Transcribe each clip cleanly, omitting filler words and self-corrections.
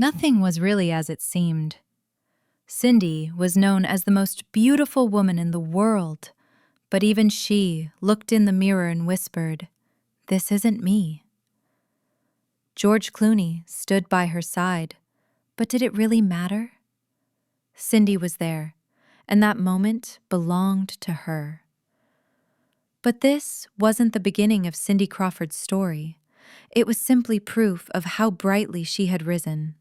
Nothing was really as it seemed. Cindy was known as the most beautiful woman in the world, but even she looked in the mirror and whispered, "This isn't me." George Clooney stood by her side, but did it really matter? Cindy was there, and that moment belonged to her. But this wasn't the beginning of Cindy Crawford's story. It was simply proof of how brightly she had risen.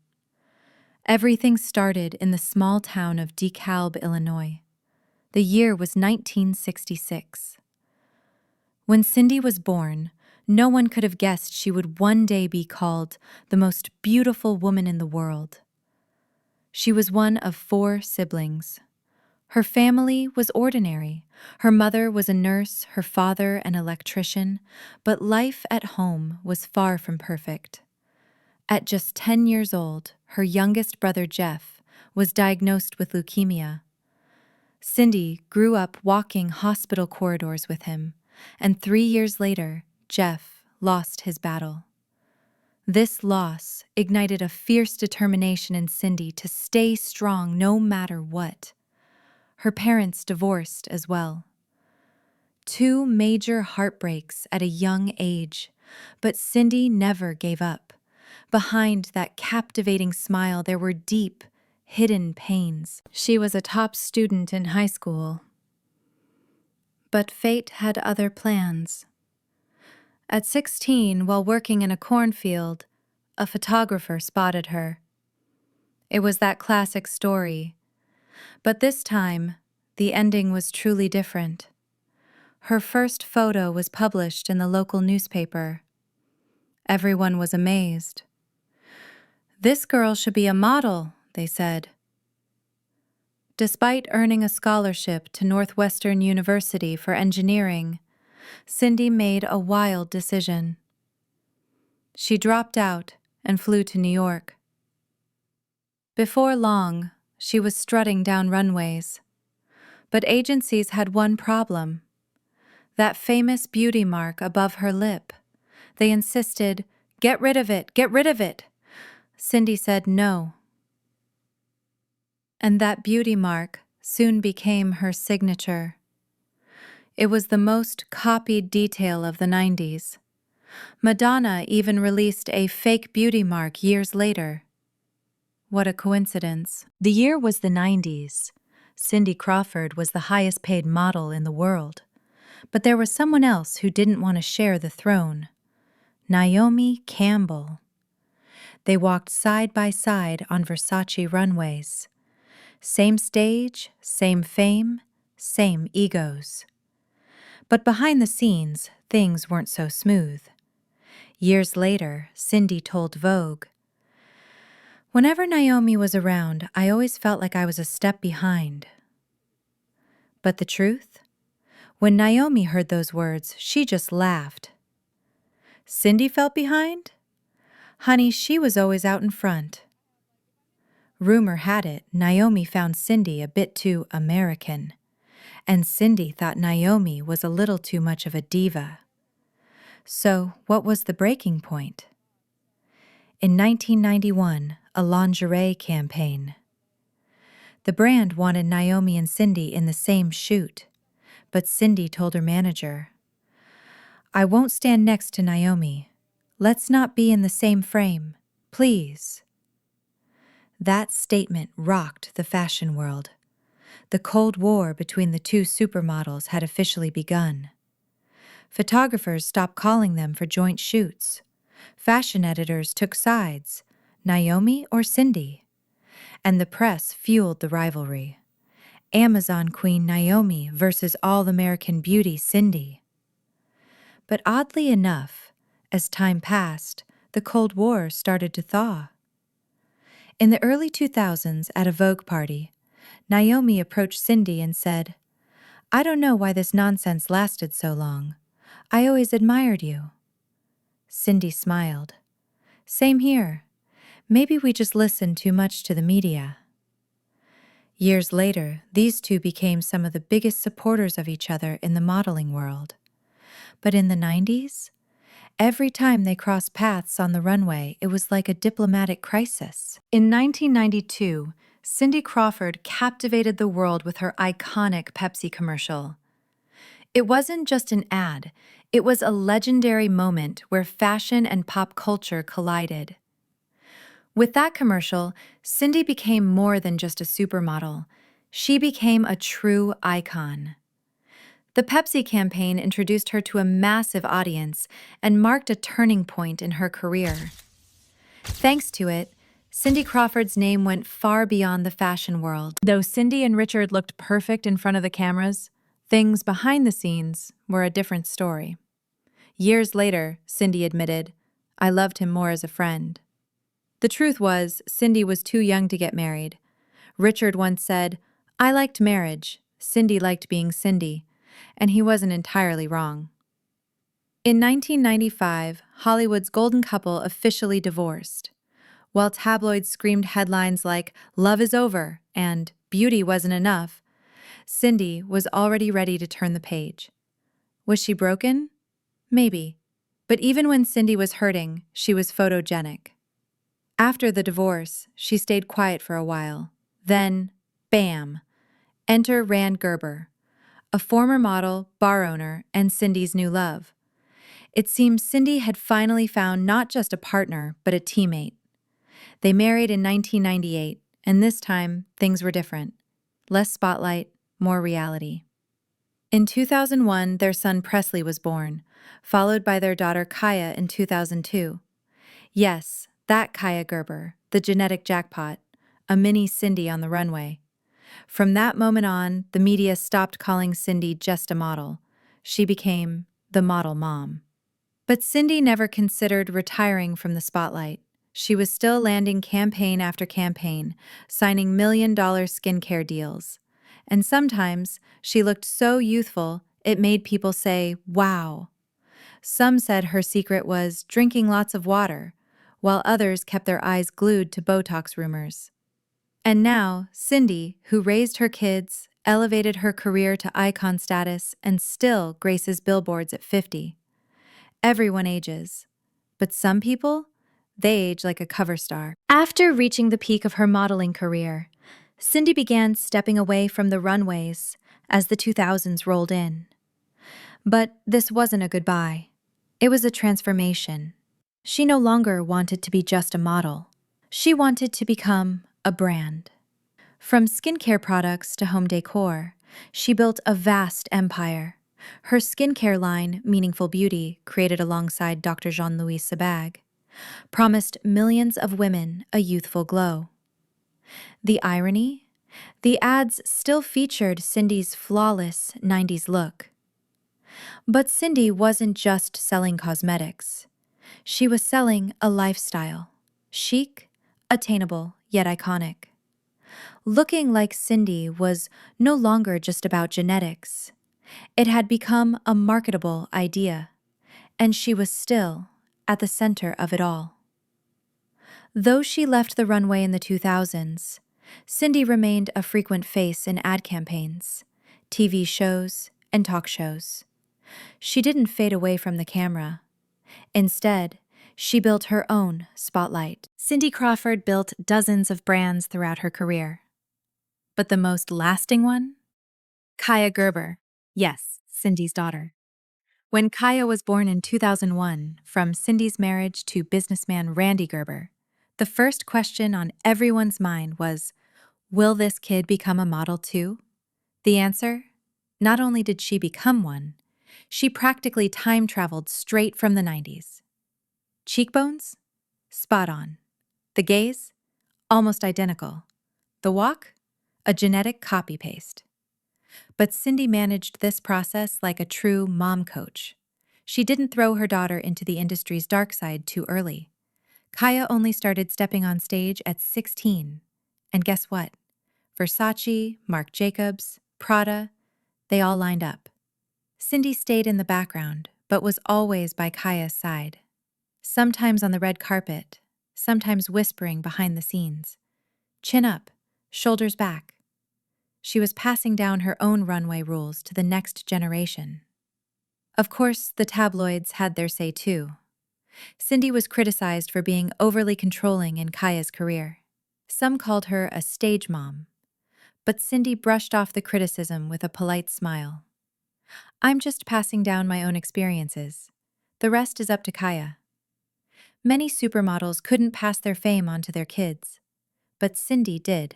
Everything started in the small town of DeKalb, Illinois. The year was 1966. When Cindy was born, no one could have guessed she would one day be called the most beautiful woman in the world. She was one of 4 siblings. Her family was ordinary. Her mother was a nurse, her father an electrician, but life at home was far from perfect. At just 10 years old, her youngest brother Jeff was diagnosed with leukemia. Cindy grew up walking hospital corridors with him, and 3 years later, Jeff lost his battle. This loss ignited a fierce determination in Cindy to stay strong no matter what. Her parents divorced as well. 2 major heartbreaks at a young age, but Cindy never gave up. Behind that captivating smile, there were deep, hidden pains. She was a top student in high school, but fate had other plans. At 16, while working in a cornfield, a photographer spotted her. It was that classic story, but this time, the ending was truly different. Her first photo was published in the local newspaper. Everyone was amazed. "This girl should be a model," they said. Despite earning a scholarship to Northwestern University for engineering, Cindy made a wild decision. She dropped out and flew to New York. Before long, she was strutting down runways. But agencies had one problem: that famous beauty mark above her lip. They insisted, "Get rid of it, get rid of it." Cindy said no. And that beauty mark soon became her signature. It was the most copied detail of the 90s. Madonna even released a fake beauty mark years later. What a coincidence. The year was the 90s. Cindy Crawford was the highest paid model in the world. But there was someone else who didn't want to share the throne: Naomi Campbell. They walked side by side on Versace runways. Same stage, same fame, same egos. But behind the scenes, things weren't so smooth. Years later, Cindy told Vogue, "Whenever Naomi was around, I always felt like I was a step behind." But the truth? When Naomi heard those words, she just laughed. Cindy felt behind? Honey, she was always out in front. Rumor had it Naomi found Cindy a bit too American, and Cindy thought Naomi was a little too much of a diva. So what was the breaking point? In 1991, a lingerie campaign. The brand wanted Naomi and Cindy in the same shoot, but Cindy told her manager, "I won't stand next to Naomi. Let's not be in the same frame, please." That statement rocked the fashion world. The Cold War between the 2 supermodels had officially begun. Photographers stopped calling them for joint shoots. Fashion editors took sides, Naomi or Cindy. And the press fueled the rivalry. Amazon queen Naomi versus all-American beauty Cindy. But oddly enough, as time passed, the Cold War started to thaw. In the early 2000s, at a Vogue party, Naomi approached Cindy and said, "I don't know why this nonsense lasted so long. I always admired you." Cindy smiled. "Same here. Maybe we just listened too much to the media." Years later, these 2 became some of the biggest supporters of each other in the modeling world. But in the 90s, Every time they crossed paths on the runway, it was like a diplomatic crisis. In 1992, Cindy Crawford captivated the world with her iconic Pepsi commercial. It wasn't just an ad, it was a legendary moment where fashion and pop culture collided. With that commercial, Cindy became more than just a supermodel. She became a true icon. The Pepsi campaign introduced her to a massive audience and marked a turning point in her career. Thanks to it, Cindy Crawford's name went far beyond the fashion world. Though Cindy and Richard looked perfect in front of the cameras, things behind the scenes were a different story. Years later, Cindy admitted, "I loved him more as a friend." The truth was, Cindy was too young to get married. Richard once said, "I liked marriage, Cindy liked being Cindy," and he wasn't entirely wrong. In 1995, Hollywood's golden couple officially divorced. While tabloids screamed headlines like "Love is over" and "Beauty wasn't enough," Cindy was already ready to turn the page. Was she broken? Maybe. But even when Cindy was hurting, she was photogenic. After the divorce, she stayed quiet for a while. Then, bam! Enter Rand Gerber, a former model, bar owner, and Cindy's new love. It seems Cindy had finally found not just a partner, but a teammate. They married in 1998, and this time, things were different. Less spotlight, more reality. In 2001, their son Presley was born, followed by their daughter Kaia in 2002. Yes, that Kaia Gerber, the genetic jackpot, a mini Cindy on the runway. From that moment on, the media stopped calling Cindy just a model. She became the model mom. But Cindy never considered retiring from the spotlight. She was still landing campaign after campaign, signing million-dollar skincare deals. And sometimes she looked so youthful, it made people say, "Wow." Some said her secret was drinking lots of water, while others kept their eyes glued to Botox rumors. And now, Cindy, who raised her kids, elevated her career to icon status, and still graces billboards at 50. Everyone ages. But some people, they age like a cover star. After reaching the peak of her modeling career, Cindy began stepping away from the runways as the 2000s rolled in. But this wasn't a goodbye. It was a transformation. She no longer wanted to be just a model. She wanted to become a brand. From skincare products to home decor, she built a vast empire. Her skincare line, Meaningful Beauty, created alongside Dr. Jean-Louis Sebag, promised millions of women a youthful glow. The irony? The ads still featured Cindy's flawless 90s look. But Cindy wasn't just selling cosmetics. She was selling a lifestyle, chic, attainable, yet iconic. Looking like Cindy was no longer just about genetics. It had become a marketable idea, and she was still at the center of it all. Though she left the runway in the 2000s, Cindy remained a frequent face in ad campaigns, TV shows, and talk shows. She didn't fade away from the camera. Instead, she built her own spotlight. Cindy Crawford built dozens of brands throughout her career. But the most lasting one? Kaia Gerber. Yes, Cindy's daughter. When Kaia was born in 2001, from Cindy's marriage to businessman Randy Gerber, the first question on everyone's mind was, will this kid become a model too? The answer? Not only did she become one, she practically time-traveled straight from the 90s. Cheekbones? Spot on. The gaze? Almost identical. The walk? A genetic copy-paste. But Cindy managed this process like a true mom coach. She didn't throw her daughter into the industry's dark side too early. Kaia only started stepping on stage at 16. And guess what? Versace, Marc Jacobs, Prada, they all lined up. Cindy stayed in the background, but was always by Kaia's side. Sometimes on the red carpet, sometimes whispering behind the scenes. Chin up, shoulders back. She was passing down her own runway rules to the next generation. Of course, the tabloids had their say too. Cindy was criticized for being overly controlling in Kaia's career. Some called her a stage mom, but Cindy brushed off the criticism with a polite smile. "I'm just passing down my own experiences. The rest is up to Kaia." Many supermodels couldn't pass their fame on to their kids, but Cindy did.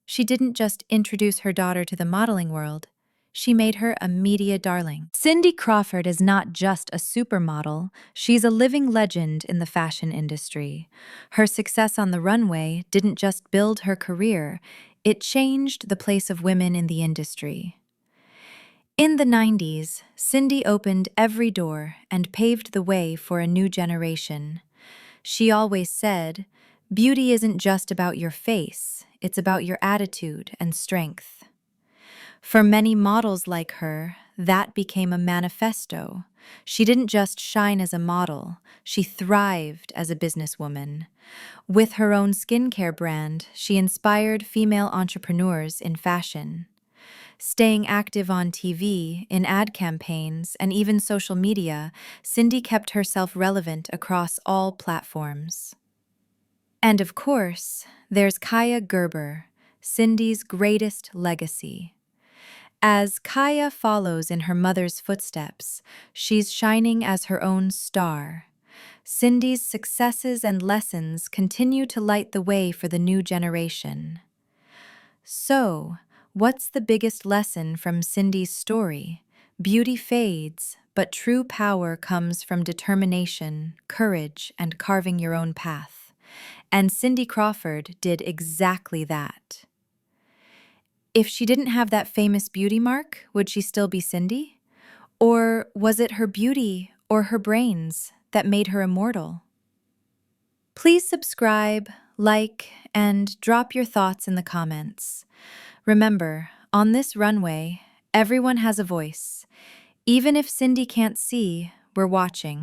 She didn't just introduce her daughter to the modeling world, she made her a media darling. Cindy Crawford is not just a supermodel, she's a living legend in the fashion industry. Her success on the runway didn't just build her career, it changed the place of women in the industry. In the 90s, Cindy opened every door and paved the way for a new generation. She always said, "Beauty isn't just about your face, it's about your attitude and strength." For many models like her, that became a manifesto. She didn't just shine as a model, she thrived as a businesswoman. With her own skincare brand, she inspired female entrepreneurs in fashion. Staying active on TV, in ad campaigns, and even social media, Cindy kept herself relevant across all platforms. And of course, there's Kaia Gerber, Cindy's greatest legacy. As Kaia follows in her mother's footsteps, she's shining as her own star. Cindy's successes and lessons continue to light the way for the new generation. So, what's the biggest lesson from Cindy's story? Beauty fades, but true power comes from determination, courage, and carving your own path. And Cindy Crawford did exactly that. If she didn't have that famous beauty mark, would she still be Cindy? Or was it her beauty or her brains that made her immortal? Please subscribe, like, and drop your thoughts in the comments. Remember, on this runway, everyone has a voice. Even if Cindy can't see, we're watching.